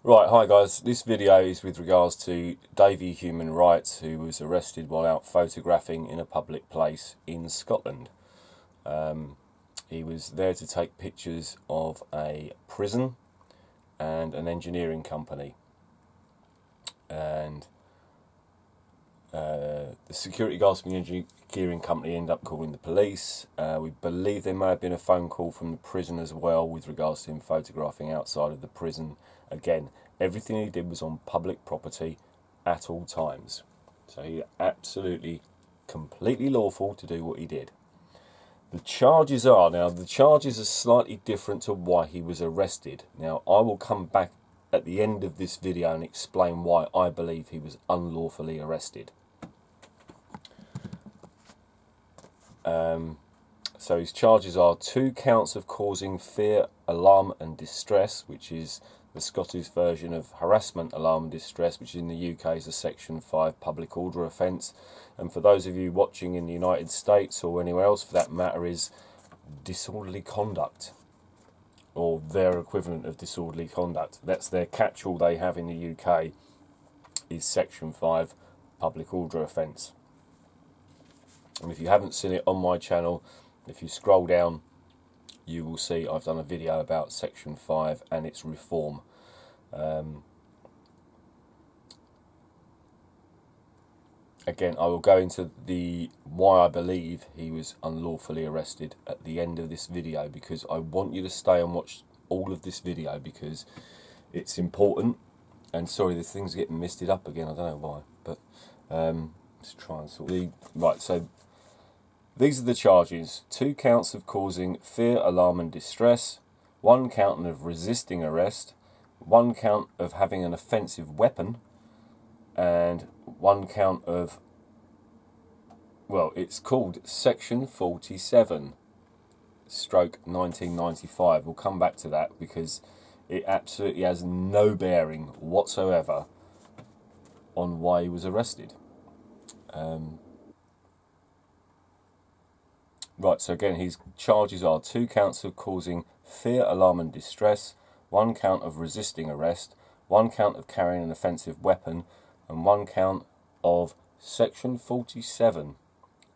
Right, hi guys. This video is with regards to Davey Human Rights, who was arrested while out photographing in a public place in Scotland. He was there to take pictures of a prison and an engineering company. And the security guards from the engineering company end up calling the police. We believe there may have been a phone call from the prison as well with regards to him photographing outside of the prison. Again, everything he did was on public property at all times. So he absolutely, completely lawful to do what he did. The charges are slightly different to why he was arrested. Now, I will come back at the end of this video and explain why I believe he was unlawfully arrested. So his charges are 2 counts of causing fear, alarm and distress, which is the Scottish version of harassment, alarm and distress, which in the UK is a Section 5 public order offence. And for those of you watching in the United States or anywhere else for that matter, is disorderly conduct, or their equivalent of disorderly conduct. That's their catch-all they have in the UK, is Section 5 public order offence. And if you haven't seen it on my channel, if you scroll down, you will see I've done a video about Section 5 and its reform. Again, I will go into the why I believe he was unlawfully arrested at the end of this video, because I want you to stay and watch all of this video because it's important. And sorry, this thing's getting misted up again, I don't know why, but let's try and sort the right. So these are the charges: 2 counts of causing fear, alarm and distress, 1 count of resisting arrest, 1 count of having an offensive weapon, and 1 count of, well, it's called Section 47 stroke 1995. We'll come back to that because it absolutely has no bearing whatsoever on why he was arrested. Right, so again, his charges are 2 counts of causing fear, alarm and distress, 1 count of resisting arrest, 1 count of carrying an offensive weapon, and 1 count of Section 47,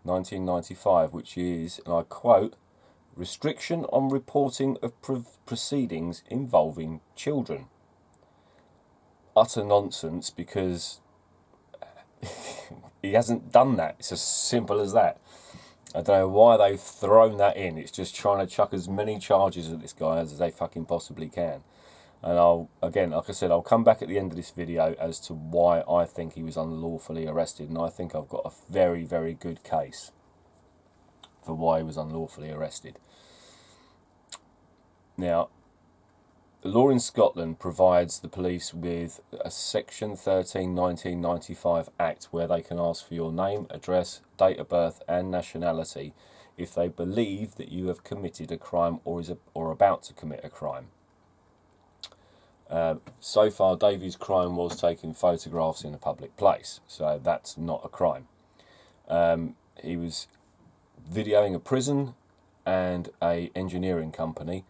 1995, which is, and I quote, restriction on reporting of proceedings involving children. Utter nonsense, because he hasn't done that. It's as simple as that. I don't know why they've thrown that in. It's just trying to chuck as many charges at this guy as they fucking possibly can. And I'll, again, like I said, I'll come back at the end of this video as to why I think he was unlawfully arrested. And I think I've got a very, very good case for why he was unlawfully arrested. Now, the law in Scotland provides the police with a Section 13 1995 Act where they can ask for your name, address, date of birth and nationality if they believe that you have committed a crime or about to commit a crime. So far, Davy's crime was taking photographs in a public place, so that's not a crime. He was videoing a prison and an engineering company.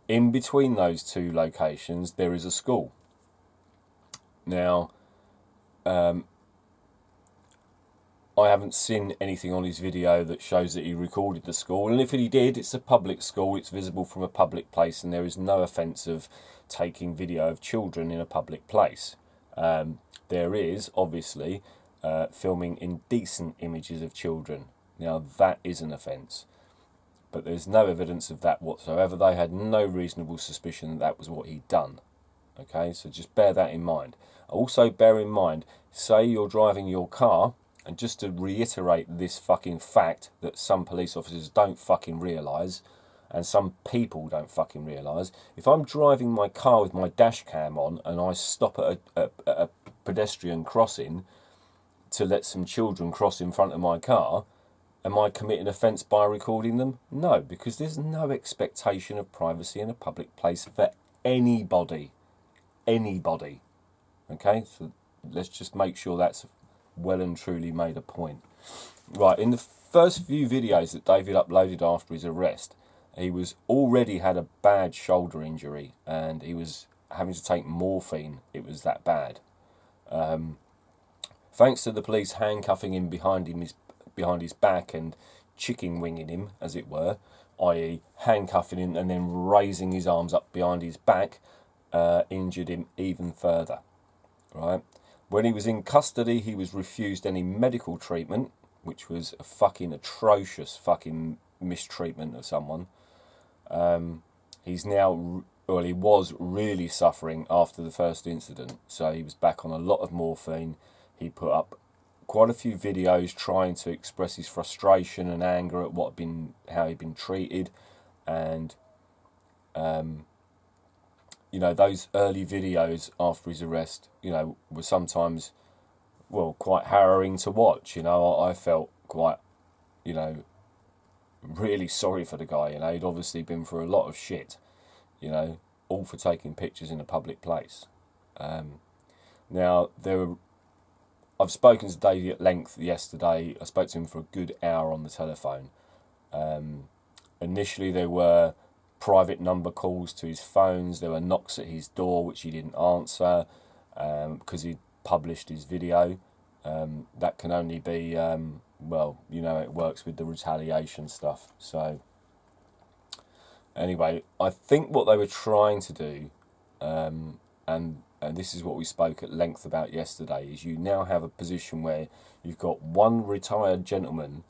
In between those 2 locations, there is a school. Now, I haven't seen anything on his video that shows that he recorded the school. And if he did, it's a public school, it's visible from a public place, and there is no offence of taking video of children in a public place. There is, obviously, filming indecent images of children. Now, that is an offence. But there's no evidence of that whatsoever. They had no reasonable suspicion that that was what he'd done. Okay, so just bear that in mind. Also bear in mind, say you're driving your car, and just to reiterate this fucking fact that some police officers don't fucking realise, and some people don't fucking realise, if I'm driving my car with my dash cam on and I stop at a pedestrian crossing to let some children cross in front of my car, am I committing offence by recording them? No, because there's no expectation of privacy in a public place for anybody. Anybody. Okay, so let's just make sure that's well and truly made a point. Right, in the first few videos that David uploaded after his arrest, he was already had a bad shoulder injury, and he was having to take morphine. It was that bad. Thanks to the police handcuffing him behind his back and chicken winging him, as it were, i.e. handcuffing him and then raising his arms up behind his back, injured him even further. Right? When he was in custody, he was refused any medical treatment, which was a fucking atrocious fucking mistreatment of someone. He's now, well, he was really suffering after the first incident, so he was back on a lot of morphine. He put up quite a few videos trying to express his frustration and anger at how he'd been treated, and those early videos after his arrest, were sometimes, quite harrowing to watch. I felt quite, really sorry for the guy. He'd obviously been through a lot of shit, all for taking pictures in a public place. Now, I've spoken to Davey at length yesterday. I spoke to him for a good hour on the telephone. Initially, there were private number calls to his phones. There were knocks at his door, which he didn't answer because he'd published his video. That can only be, it works with the retaliation stuff. So, anyway, I think what they were trying to do, and this is what we spoke at length about yesterday, is you now have a position where you've got one retired gentleman,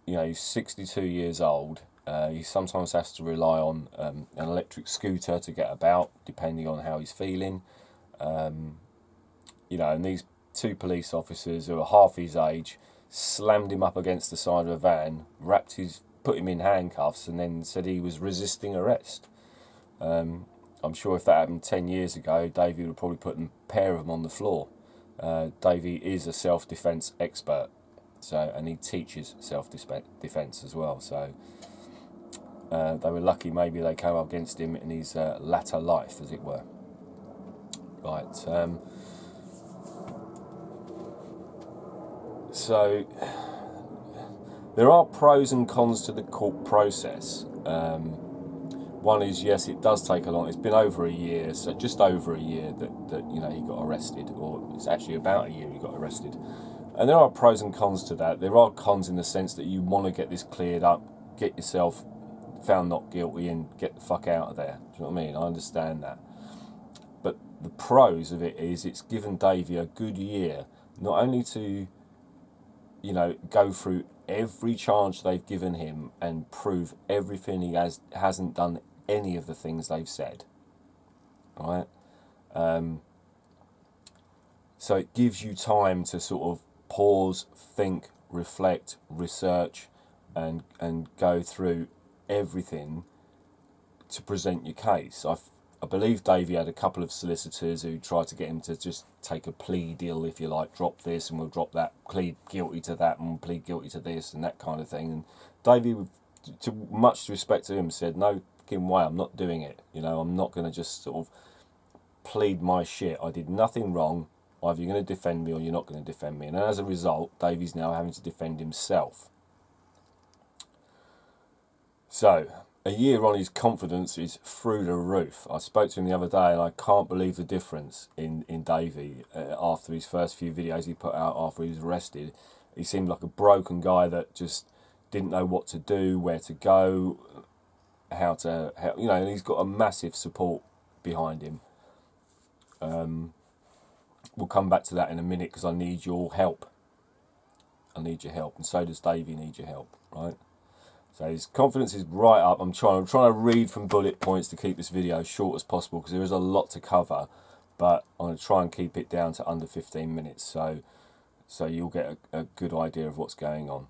he's 62 years old. He sometimes has to rely on an electric scooter to get about, depending on how he's feeling. And these two police officers who are half his age slammed him up against the side of a van, put him in handcuffs, and then said he was resisting arrest. I'm sure if that happened 10 years ago, Davey would have probably put a pair of them on the floor. Davey is a self-defence expert, and he teaches self-defence as well. So they were lucky maybe they came up against him in his latter life, as it were. Right. So there are pros and cons to the court process. One is, yes, it does take a long. It's been over a year, so just over a year that he got arrested, or it's actually about a year he got arrested. And there are pros and cons to that. There are cons in the sense that you want to get this cleared up, get yourself found not guilty, and get the fuck out of there. Do you know what I mean? I understand that. But the pros of it is it's given Davey a good year, not only to, go through every charge they've given him and prove everything he hasn't done any of the things they've said. Right? So it gives you time to sort of pause, think, reflect, research, and go through everything to present your case. I believe Davey had a couple of solicitors who tried to get him to just take a plea deal, if you like, drop this and we'll drop that, plead guilty to that and plead guilty to this and that kind of thing. And Davey, to much respect to him, said, no fucking way, I'm not doing it. I'm not going to just sort of plead my shit. I did nothing wrong. Either you're going to defend me or you're not going to defend me. And as a result, Davey's now having to defend himself. So, a year on, his confidence is through the roof. I spoke to him the other day and I can't believe the difference in Davey after his first few videos he put out after he was arrested. He seemed like a broken guy that just didn't know what to do, where to go, and he's got a massive support behind him. We'll come back to that in a minute because I need your help. I need your help, and so does Davey need your help, right? So his confidence is right up. I'm trying to read from bullet points to keep this video as short as possible because there is a lot to cover, but I'm going to try and keep it down to under 15 minutes so you'll get a good idea of what's going on.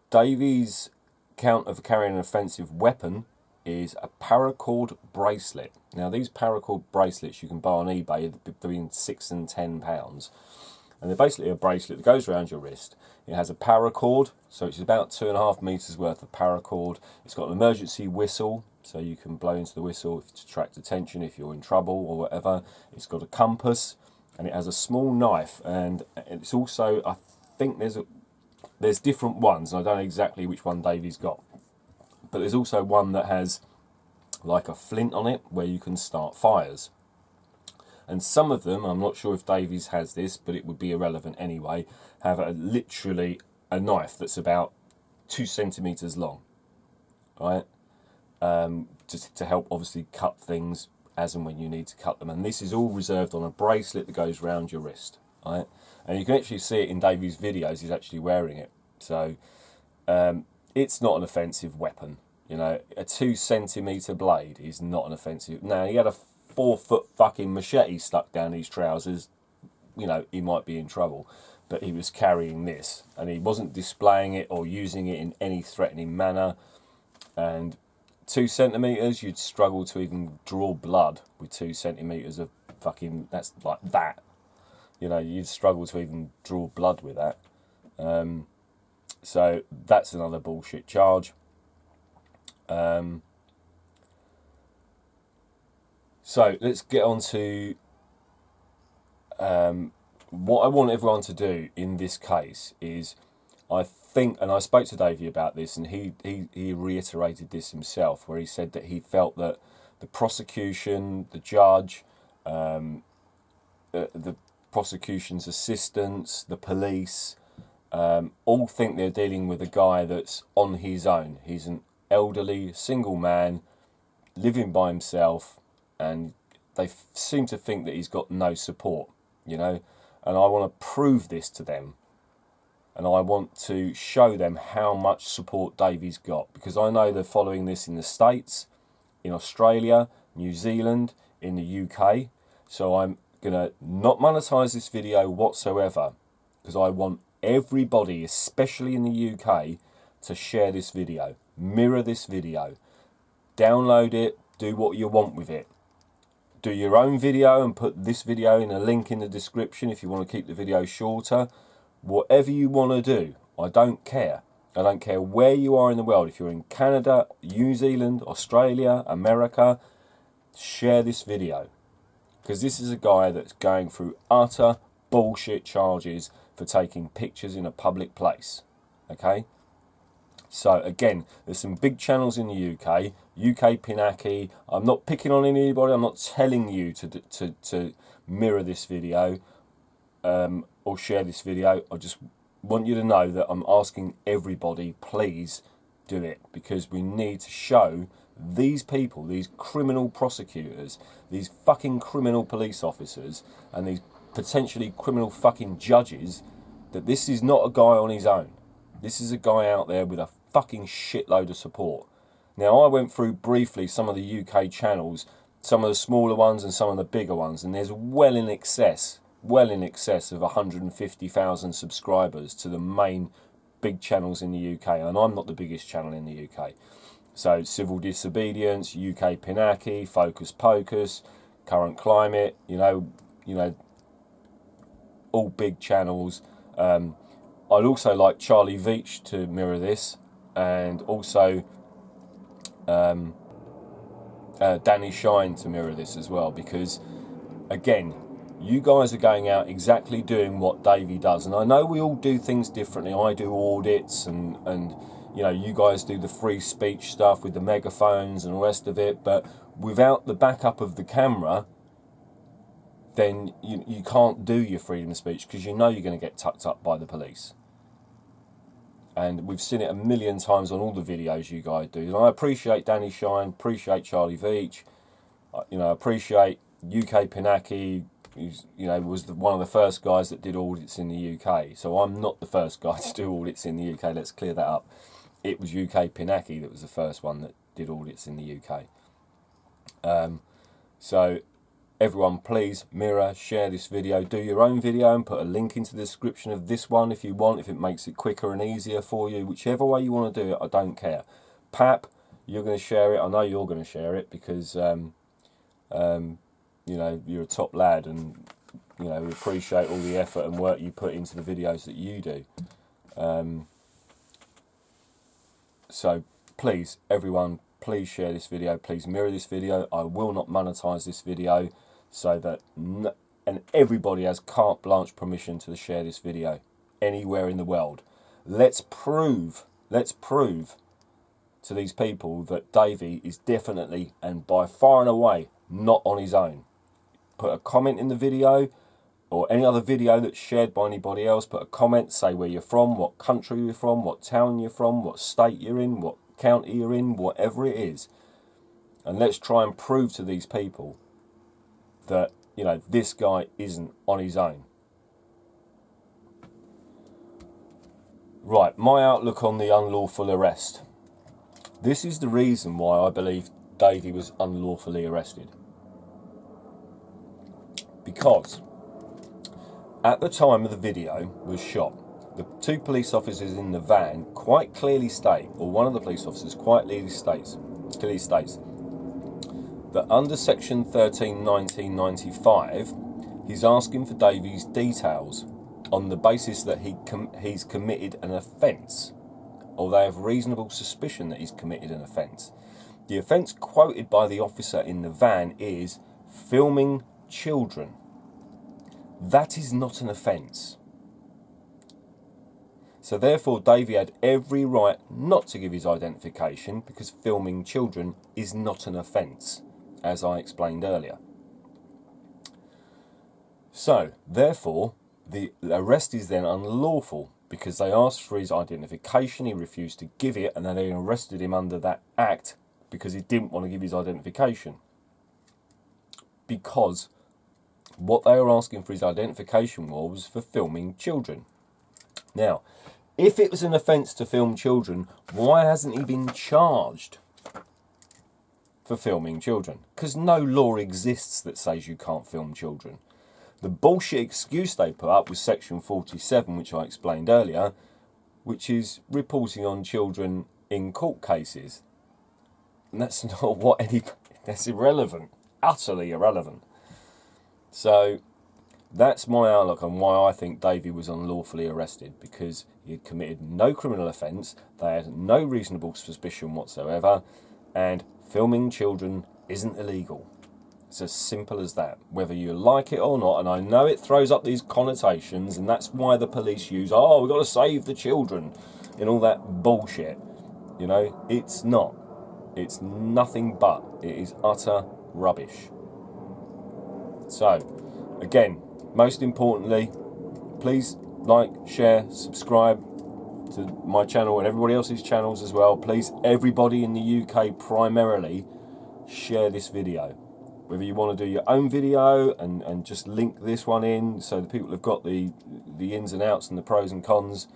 Davey's count of carrying an offensive weapon is a paracord bracelet. Now these paracord bracelets you can buy on eBay between £6 and £10. And they're basically a bracelet that goes around your wrist. It has a paracord, so it's about 2.5 meters worth of paracord. It's got an emergency whistle, so you can blow into the whistle to attract attention if you're in trouble or whatever. It's got a compass, and it has a small knife. And it's also, I think there's different ones, and I don't know exactly which one Davey's got. But there's also one that has like a flint on it where you can start fires. And some of them, I'm not sure if Davies has this, but it would be irrelevant anyway, have literally a knife that's about 2 centimetres long, right? Just to help obviously cut things as and when you need to cut them. And this is all reserved on a bracelet that goes round your wrist, right? And you can actually see it in Davy's videos, he's actually wearing it. So it's not an offensive weapon. You know, a 2 centimetre blade is not an offensive. Now, he had a 4-foot fucking machete stuck down his trousers, you know, he might be in trouble. But he was carrying this, and he wasn't displaying it or using it in any threatening manner. And 2 centimetres, you'd struggle to even draw blood with 2 centimetres of fucking, that's like that. You know, you'd struggle to even draw blood with that. So that's another bullshit charge. So let's get on to what I want everyone to do in this case is, I think, and I spoke to Davey about this, and he reiterated this himself, where he said that he felt that the prosecution, the judge, the prosecution's assistants, the police, all think they're dealing with a guy that's on his own. He's an elderly, single man, living by himself, and they seem to think that he's got no support, you know. And I want to prove this to them. And I want to show them how much support Davey's got. Because I know they're following this in the States, in Australia, New Zealand, in the UK. So I'm going to not monetize this video whatsoever. Because I want everybody, especially in the UK, to share this video. Mirror this video. Download it. Do what you want with it. Do your own video and put this video in a link in the description if you want to keep the video shorter. Whatever you want to do, I don't care. I don't care where you are in the world. If you're in Canada, New Zealand, Australia, America, share this video. Because this is a guy that's going through utter bullshit charges for taking pictures in a public place. Okay? So again, there's some big channels in the UK. UK Pinaki. I'm not picking on anybody. I'm not telling you to mirror this video or share this video. I just want you to know that I'm asking everybody, please do it, because we need to show these people, these criminal prosecutors, these fucking criminal police officers, and these potentially criminal fucking judges, that this is not a guy on his own. This is a guy out there with a fucking shitload of support. Now, I went through briefly some of the UK channels, some of the smaller ones and some of the bigger ones, and there's well in excess of 150,000 subscribers to the main big channels in the UK, and I'm not the biggest channel in the UK. So Civil Disobedience, UK Pinaki, Focus Pocus, Current Climate, you know, all big channels. I'd also like Charlie Veach to mirror this, and also Danny Shine to mirror this as well, because again, you guys are going out exactly doing what Davey does, and I know we all do things differently. I do audits, and you know, you guys do the free speech stuff with the megaphones and the rest of it, but without the backup of the camera, then you can't do your freedom of speech, because you know you're going to get tucked up by the police. And we've seen it a million times on all the videos you guys do. And I appreciate Danny Shine, appreciate Charlie Veach, you know, appreciate UK Pinaki, who's, you know, was one of the first guys that did audits in the UK. So I'm not the first guy to do audits in the UK, let's clear that up. It was UK Pinaki that was the first one that did audits in the UK. So everyone, please mirror, share this video, do your own video and put a link into the description of this one if you want, if it makes it quicker and easier for you. Whichever way you want to do it, I don't care. Pap, you're going to share it. I know you're going to share it because, you know, you're a top lad, and, you know, we appreciate all the effort and work you put into the videos that you do. So please, everyone, please share this video, please mirror this video. I will not monetize this video, so that and everybody has carte blanche permission to share this video anywhere in the world. Let's prove to these people that Davey is definitely and by far and away not on his own. put a comment in the video, or any other video that's shared by anybody else. Put a comment, say where you're from, what country you're from, what town you're from, what state you're in, what county you're in, whatever it is. And let's try and prove to these people that, you know, this guy isn't on his own. Right, my outlook on the unlawful arrest. This is the reason why I believe Davey was unlawfully arrested. Because at the time of the video was shot, the two police officers in the van quite clearly state, or one of the police officers quite clearly states that under section 13 1995, he's asking for Davey's details on the basis that he's committed an offence, or they have reasonable suspicion that he's committed an offence. The offence quoted by the officer in the van is filming children. That is not an offence. So therefore Davey had every right not to give his identification, because filming children is not an offence, as I explained earlier. So therefore the arrest is then unlawful, because they asked for his identification, he refused to give it, and then they arrested him under that act because he didn't want to give his identification. Because what they were asking for his identification was for filming children. Now, if it was an offence to film children, why hasn't he been charged for filming children? Because no law exists that says you can't film children. The bullshit excuse they put up was section 47, which I explained earlier, which is reporting on children in court cases. And that's not what that's irrelevant, utterly irrelevant. So that's my outlook on why I think Davey was unlawfully arrested, because he had committed no criminal offence, they had no reasonable suspicion whatsoever, and filming children isn't illegal. It's as simple as that, whether you like it or not. And I know it throws up these connotations, and that's why the police use, oh, we've got to save the children, and all that bullshit. You know, it's not. It's nothing but. It is utter rubbish. So, again, most importantly, please like, share, subscribe to my channel and everybody else's channels as well. Please, everybody in the UK primarily, share this video. Whether you want to do your own video and just link this one in so the people have got the ins and outs and the pros and cons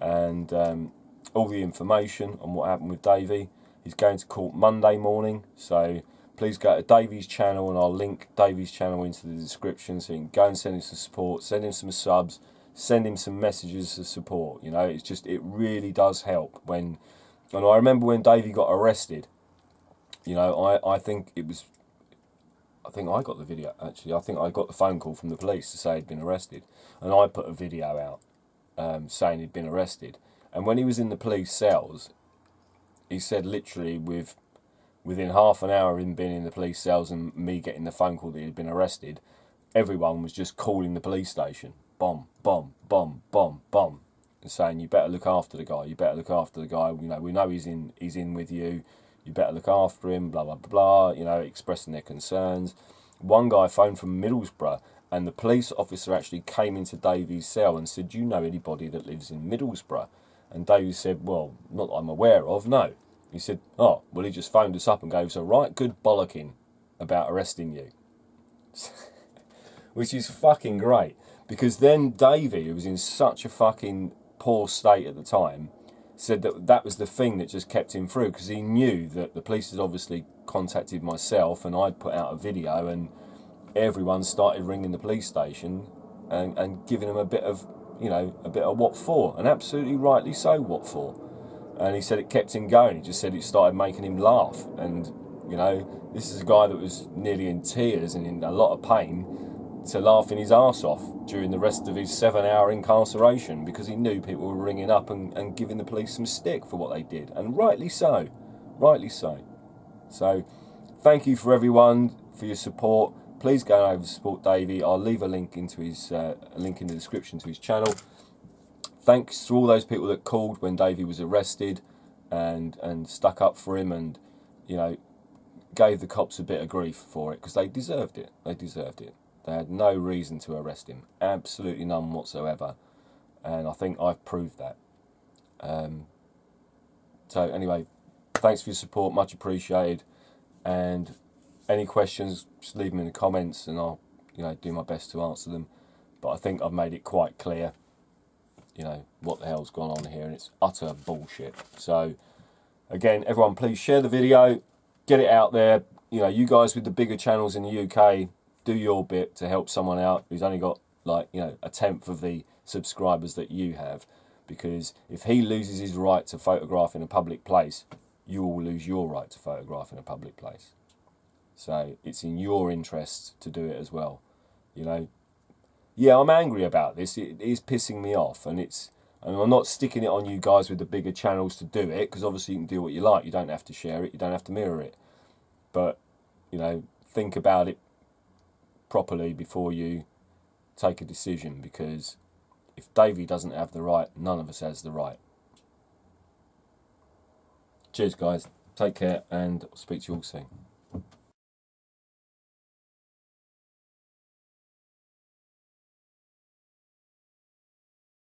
and all the information on what happened with Davey. He's going to court Monday morning, so please go to Davey's channel, and I'll link Davey's channel into the description so you can go and send him some support, send him some subs, send him some messages of support. You know, it's just, it really does help. And I remember when Davey got arrested, you know, I think I got the video, actually. I think I got the phone call from the police to say he'd been arrested. And I put a video out saying he'd been arrested. And when he was in the police cells, he said literally within half an hour of him being in the police cells and me getting the phone call that he'd been arrested, everyone was just calling the police station. Bomb, bomb, bomb, bomb, bomb. And saying, you better look after the guy, you better look after the guy. You know, we know he's in with you. You better look after him, blah, blah, blah, you know, expressing their concerns. One guy phoned from Middlesbrough, and the police officer actually came into Davey's cell and said, do you know anybody that lives in Middlesbrough? And Davey said, well, not that I'm aware of, no. He said, oh, well, he just phoned us up and gave us a right good bollocking about arresting you. Which is fucking great, because then Davey, who was in such a fucking poor state at the time, said that that was the thing that just kept him through, because he knew that the police had obviously contacted myself and I'd put out a video, and everyone started ringing the police station and giving him a bit of, you know, a bit of what for, and absolutely rightly so, what for. And he said it kept him going. He just said it started making him laugh. And, you know, this is a guy that was nearly in tears and in a lot of pain, to laughing his arse off during the rest of his 7-hour incarceration, because he knew people were ringing up and giving the police some stick for what they did, and rightly so, rightly so. So thank you for everyone for your support. Please go over to support Davey. I'll leave a link into his a link in the description to his channel. Thanks to all those people that called when Davey was arrested and stuck up for him, and, you know, gave the cops a bit of grief for it because they deserved it. They deserved it. They had no reason to arrest him. Absolutely none whatsoever. And I think I've proved that. So anyway, thanks for your support. Much appreciated. And any questions, just leave them in the comments and I'll, do my best to answer them. But I think I've made it quite clear, what the hell's gone on here, and it's utter bullshit. So again, everyone, please share the video, get it out there. You guys with the bigger channels in the UK, do your bit to help someone out who's only got a tenth of the subscribers that you have. Because if he loses his right to photograph in a public place, you will lose your right to photograph in a public place. So it's in your interest to do it as well. Yeah, I'm angry about this. It is pissing me off, and I'm not sticking it on you guys with the bigger channels to do it, because obviously you can do what you like. You don't have to share it. You don't have to mirror it. But, think about it properly before you take a decision, because if Davey doesn't have the right, none of us has the right. Cheers, guys. Take care, and I'll speak to you all soon.